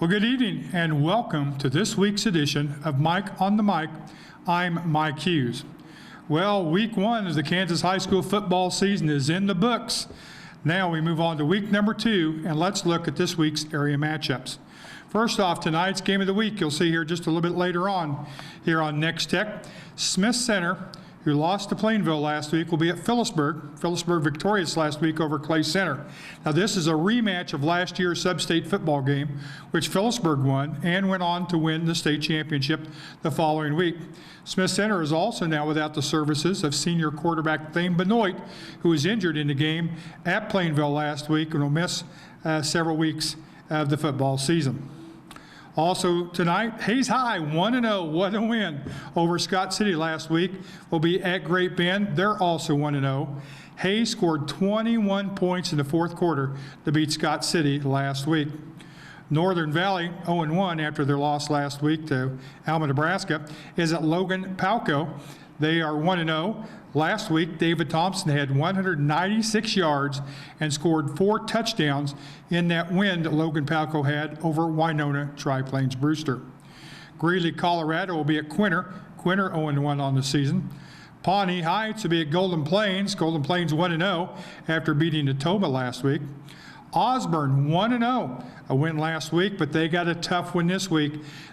Well, good evening and welcome to this week's edition of Mike on the Mic. I'm Mike Hughes. Well, week one of the Kansas high school football season is in the books. Now we move on to week number 2, and let's look at this week's area matchups. First off, tonight's game of the week, you'll see here just a little bit later on here on Nex-Tech. Smith Center, who lost to Plainville last week, will be at Phillipsburg. Phillipsburg victorious last week over Clay Center. Now this is a rematch of last year's sub-state football game, which Phillipsburg won and went on to win the state championship the following week. Smith Center is also now without the services of senior quarterback Thane Benoit, who was injured in the game at Plainville last week and will miss several weeks of the football season. Also tonight, Hayes High 1-0, what a win over Scott City last week. Will be at Great Bend. They're also 1-0. Hayes scored 21 points in the fourth quarter to beat Scott City last week. Northern Valley 0-1 after their loss last week to Alma, Nebraska, is at Logan Palco. They are 1-0. Last week, David Thompson had 196 yards and scored 4 touchdowns in that win that Logan Palco had over Winona Tri-Plains Brewster. Greeley, Colorado will be at Quinter. Quinter 0-1 on the season. Pawnee Heights will be at Golden Plains. Golden Plains 1-0 after beating Natoma last week. Osborne 1-0, a win last week, but they got a tough one this week.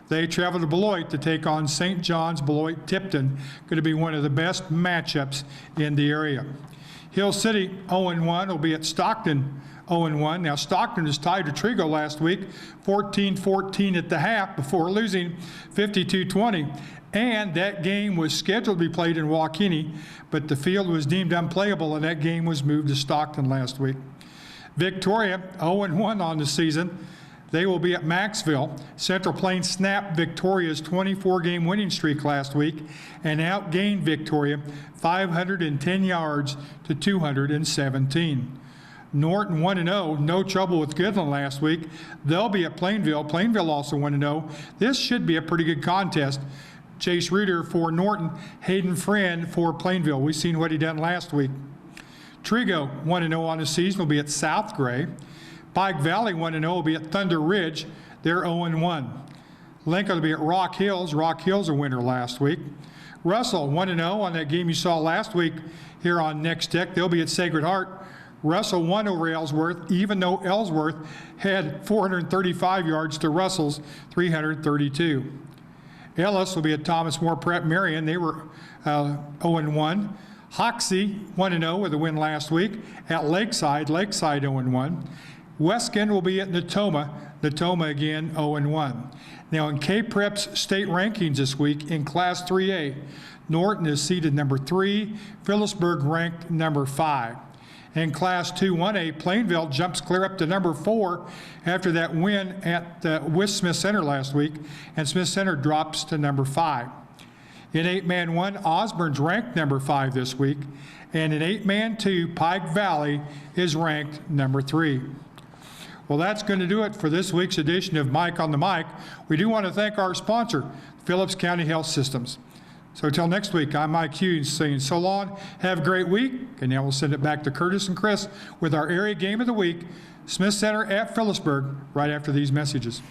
They travel to Beloit to take on St. John's Beloit-Tipton. Going to be one of the best matchups in the area. Hill City 0-1 will be at Stockton 0-1. Now Stockton is tied to Trigo last week, 14-14 at the half before losing 52-20. And that game was scheduled to be played in Waukene, but the field was deemed unplayable and that game was moved to Stockton last week. Victoria 0-1 on the season. They will be at Maxville. Central Plains snapped Victoria's 24-game winning streak last week and outgained Victoria 510 yards to 217. Norton 1-0, no trouble with Goodland last week. They'll be at Plainville. Plainville also 1-0. This should be a pretty good contest. Chase Reeder for Norton, Hayden Friend for Plainville. We've seen what he done last week. Trigo 1-0 on the season will be at South Gray. Pike Valley 1-0 will be at Thunder Ridge. They're 0-1. Lincoln will be at Rock Hills. Rock Hills a winner last week. Russell 1-0 on that game you saw last week here on Nex-Tech. They'll be at Sacred Heart. Russell won over Ellsworth, even though Ellsworth had 435 yards to Russell's 332. Ellis will be at Thomas More Prep Marion. They were 0-1. Hoxie 1-0 with a win last week at Lakeside. Lakeside 0-1. Weskin will be at Natoma. Natoma again 0-1. Now in K-Prep's state rankings this week in Class 3A, Norton is seeded number 3, Phillipsburg ranked number 5. In Class 2-1A, Plainville jumps clear up to number 4 after that win with Smith Center last week, and Smith Center drops to number 5. In 8-man 1, Osborne's ranked number 5 this week, and in 8-man 2, Pike Valley is ranked number 3. Well, that's going to do it for this week's edition of Mike on the Mic. We do want to thank our sponsor, Phillips County Health Systems. So until next week, I'm Mike Hughes saying so long, have a great week, and now we'll send it back to Curtis and Chris with our area game of the week, Smith Center at Phillipsburg, right after these messages.